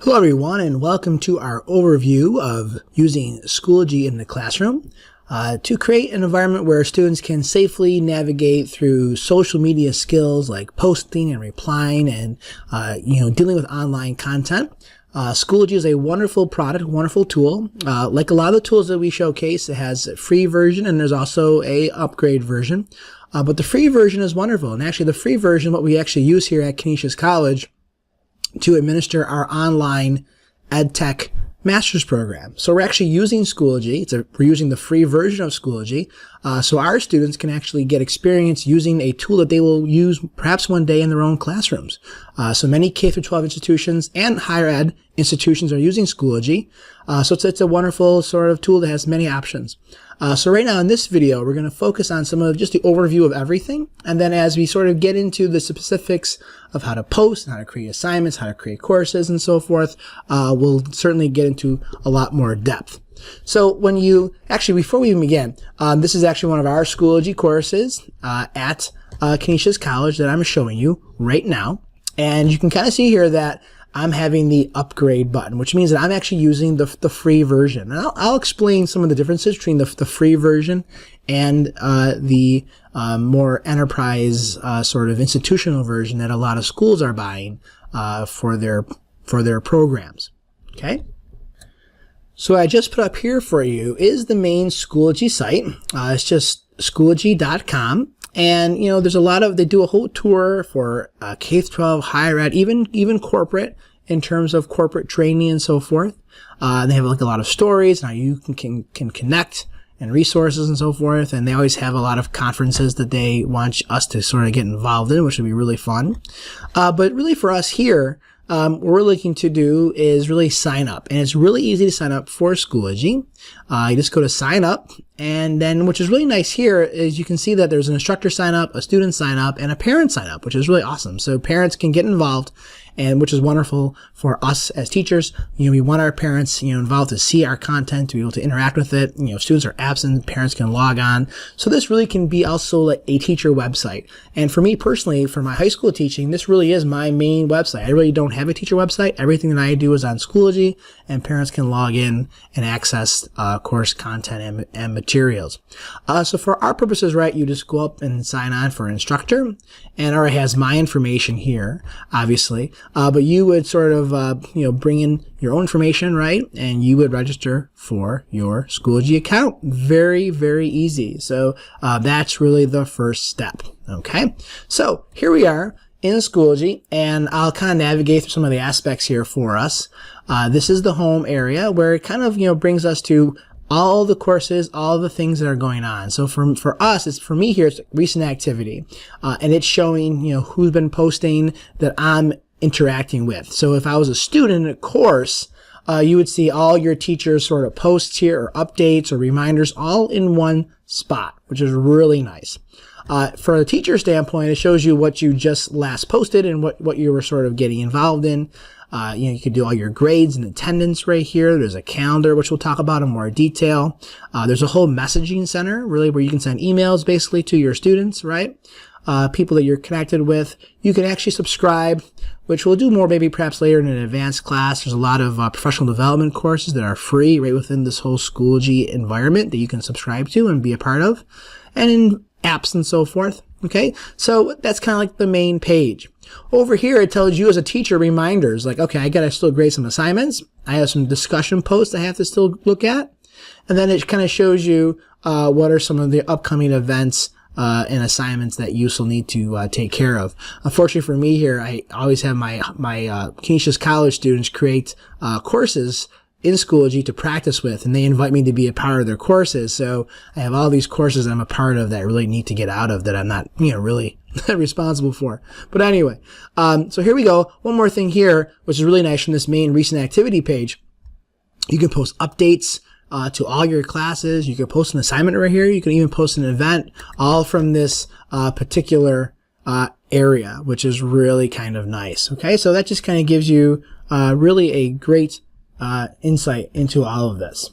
Hello everyone, and welcome to our overview of using Schoology in the classroom to create an environment where students can safely navigate through social media skills like posting and replying and dealing with online content. Schoology is a wonderful product, wonderful tool. Like a lot of the tools that we showcase, it has a free version and there's also a upgrade version. But the free version is wonderful, and actually the free version, what we actually use here at Canisius College to administer our online EdTech master's program. So we're actually using Schoology. We're using the free version of Schoology, so our students can actually get experience using a tool that they will use perhaps one day in their own classrooms. So many K-12 institutions and higher ed institutions are using Schoology. So it's a wonderful sort of tool that has many options. So right now in this video, we're going to focus on some of just the overview of everything. And then as we sort of get into the specifics of how to post and how to create assignments, how to create courses and so forth, we'll certainly get into a lot more depth. So before we even begin, this is actually one of our Schoology courses at Canisius College that I'm showing you right now. And you can kind of see here that I'm having the upgrade button, which means that I'm actually using the free version. And I'll explain some of the differences between the free version and the more enterprise sort of institutional version that a lot of schools are buying for their programs. Okay. So what I just put up here for you is the main Schoology site. It's just Schoology.com. And, there's they do a whole tour for K-12, higher ed, even corporate, in terms of corporate training and so forth. They have a lot of stories, how you can connect and resources and so forth. And they always have a lot of conferences that they want us to sort of get involved in, which would be really fun. But really for us here, what we're looking to do is really sign up. And it's really easy to sign up for Schoology. You just go to sign up, and then which is really nice here is you can see that there's an instructor sign up, a student sign up, and a parent sign up, which is really awesome. So parents can get involved, and which is wonderful for us as teachers. We want our parents, involved to see our content, to be able to interact with it. If students are absent, parents can log on. So this really can be also like a teacher website. And for me personally, for my high school teaching, this really is my main website. I really don't have a teacher website. Everything that I do is on Schoology, and parents can log in and access course content and materials. So for our purposes, right, you just go up and sign on for instructor, and it already has my information here, obviously. But you would sort of, bring in your own information, right? And you would register for your Schoology account. Very, very easy. So that's really the first step. Okay. So here we are in Schoology, and I'll kind of navigate through some of the aspects here for us. This is the home area where it kind of, brings us to all the courses, all the things that are going on. So for us, for me here, it's recent activity. And it's showing, who's been posting that I'm interacting with. So if I was a student in a course, you would see all your teachers' sort of posts here, or updates or reminders, all in one spot, which is really nice. For a teacher standpoint, it shows you what you just last posted and what you were sort of getting involved in. You could do all your grades and attendance right here. There's a calendar, which we'll talk about in more detail. There's a whole messaging center, really, where you can send emails basically to your students, right? People that you're connected with. You can actually subscribe, which we'll do more maybe perhaps later in an advanced class. There's a lot of professional development courses that are free right within this whole Schoology environment that you can subscribe to and be a part of, and in apps and so forth. Okay, so that's kind of like the main page. Over here, it tells you as a teacher reminders, like, okay, I got to still grade some assignments. I have some discussion posts I have to still look at. And then it kind of shows you what are some of the upcoming events and assignments that you still need to take care of. Unfortunately for me here, I always have my Canisius College students create courses in Schoology to practice with, and they invite me to be a part of their courses. So I have all these courses I'm a part of that I really need to get out of that I'm not, really responsible for. But anyway, so here we go. One more thing here, which is really nice from this main recent activity page. You can post updates to all your classes. You can post an assignment right here. You can even post an event, all from this particular area, which is really kind of nice. Okay, so that just kind of gives you really a great insight into all of this.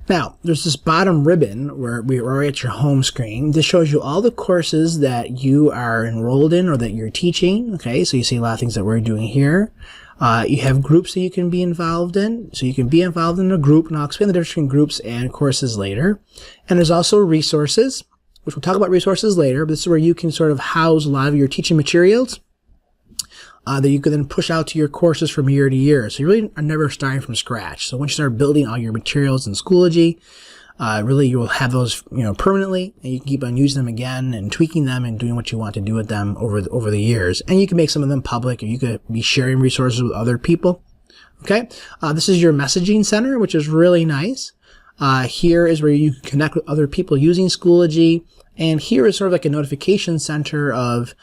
Now, there's this bottom ribbon where we're at your home screen. This shows you all the courses that you are enrolled in or that you're teaching. Okay, so you see a lot of things that we're doing here. You have groups that you can be involved in. So you can be involved in a group, and I'll explain the difference between groups and courses later. And there's also resources, which we'll talk about resources later, but this is where you can sort of house a lot of your teaching materials that you can then push out to your courses from year to year. So you really are never starting from scratch. So once you start building all your materials in Schoology, really you will have those, permanently, and you can keep on using them again and tweaking them and doing what you want to do with them over the years. And you can make some of them public, or you could be sharing resources with other people. Okay, this is your messaging center, which is really nice. Here is where you can connect with other people using Schoology. And here is sort of like a notification center of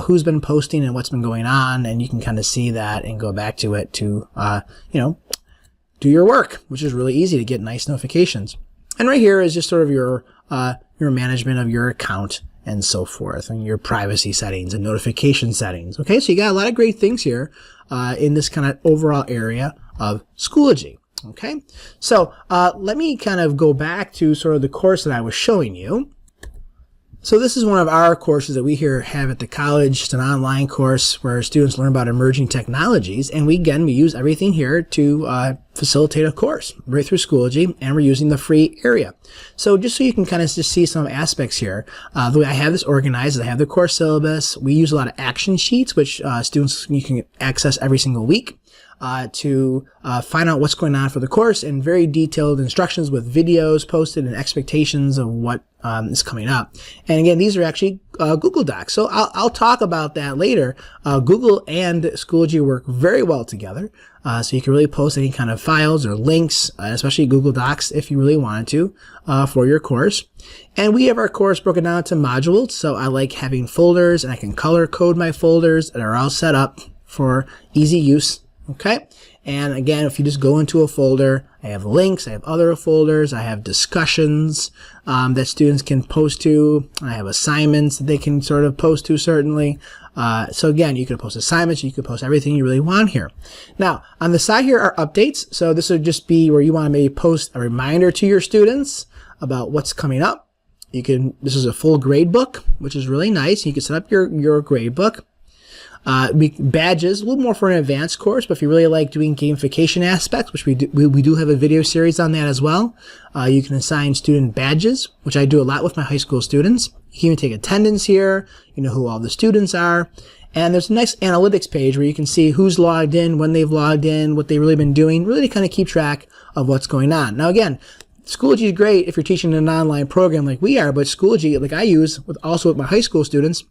who's been posting and what's been going on, and you can kind of see that and go back to it to, do your work, which is really easy to get nice notifications. And right here is just sort of your management of your account and so forth, and your privacy settings and notification settings. Okay, so you got a lot of great things here in this kind of overall area of Schoology. Okay, so let me kind of go back to sort of the course that I was showing you. So this is one of our courses that we here have at the college. It's an online course where students learn about emerging technologies, and we use everything here to facilitate a course right through Schoology, and we're using the free area. So just so you can kind of just see some aspects here, the way I have this organized is I have the course syllabus. We use a lot of action sheets, which students you can access every single week to find out what's going on for the course, and very detailed instructions with videos posted and expectations of what is coming up. And again, these are actually Google Docs. So I'll talk about that later. Google and Schoology work very well together. So you can really post any kind of files or links, especially Google Docs if you really wanted to, for your course. And we have our course broken down into modules. So I like having folders, and I can color code my folders that are all set up for easy use. Okay, and again, if you just go into a folder, I have links, I have other folders, I have discussions that students can post to, I have assignments that they can sort of post to, certainly. So again, you can post assignments, you can post everything you really want here. Now, on the side here are updates. So this would just be where you want to maybe post a reminder to your students about what's coming up. This is a full grade book, which is really nice. You can set up your grade book. Badges, a little more for an advanced course, but if you really like doing gamification aspects, which we do have a video series on that as well, you can assign student badges, which I do a lot with my high school students. You can even take attendance here, you know who all the students are, and there's a nice analytics page where you can see who's logged in, when they've logged in, what they've really been doing, really to kind of keep track of what's going on. Now again, Schoology is great if you're teaching an online program like we are, but Schoology, like I use also with my high school students,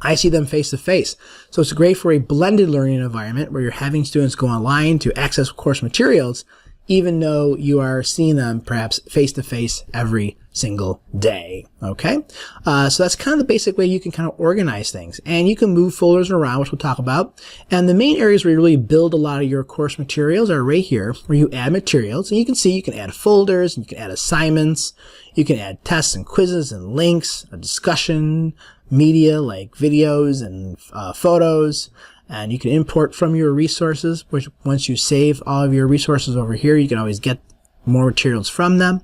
I see them face to face. So it's great for a blended learning environment where you're having students go online to access course materials, even though you are seeing them perhaps face to face every single day. Okay. So that's kind of the basic way you can kind of organize things, and you can move folders around, which we'll talk about. And the main areas where you really build a lot of your course materials are right here, where you add materials, and you can see you can add folders, and you can add assignments, you can add tests and quizzes and links, a discussion, media like videos and photos, and you can import from your resources, which once you save all of your resources over here, you can always get more materials from them.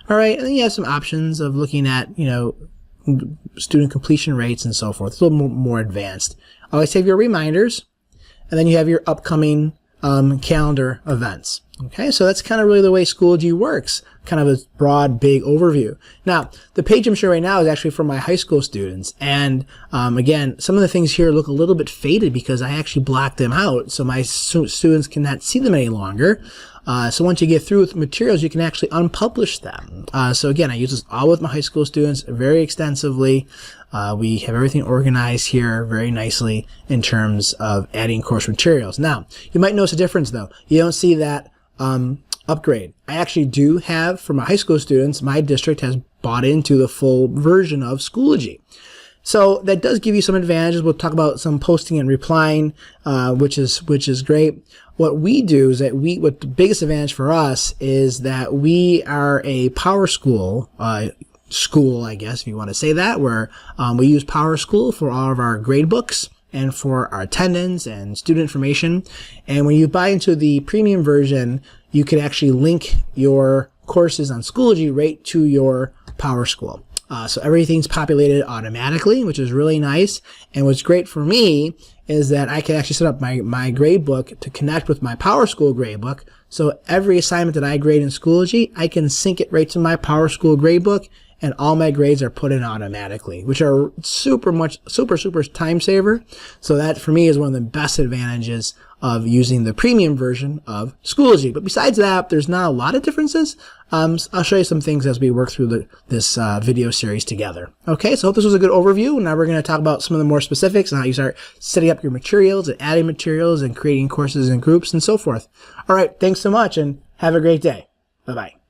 All right, and then you have some options of looking at, student completion rates and so forth. It's a little more advanced. Always have your reminders, and then you have your upcoming calendar events. Okay, so that's kind of really the way Schoology works, kind of a broad, big overview. Now, the page I'm showing right now is actually for my high school students, and again, some of the things here look a little bit faded because I actually blocked them out, so my students cannot see them any longer. So once you get through with materials, you can actually unpublish them. So again, I use this all with my high school students very extensively. We have everything organized here very nicely in terms of adding course materials. Now, you might notice a difference though. You don't see that upgrade. I actually do have, for my high school students, my district has bought into the full version of Schoology. So that does give you some advantages. We'll talk about some posting and replying, which is great. What we do is that what the biggest advantage for us is that we are a power school, I guess, if you want to say that, where we use Power School for all of our grade books and for our attendance and student information. And when you buy into the premium version, you can actually link your courses on Schoology right to your PowerSchool. So everything's populated automatically, which is really nice. And what's great for me is that I can actually set up my gradebook to connect with my PowerSchool gradebook. So every assignment that I grade in Schoology, I can sync it right to my PowerSchool gradebook, and all my grades are put in automatically, which are super time saver. So that for me is one of the best advantages of using the premium version of Schoology. But besides that, there's not a lot of differences. I'll show you some things as we work through this video series together. Okay, so I hope this was a good overview. Now we're going to talk about some of the more specifics on how you start setting up your materials and adding materials and creating courses and groups and so forth. All right, thanks so much and have a great day. Bye-bye.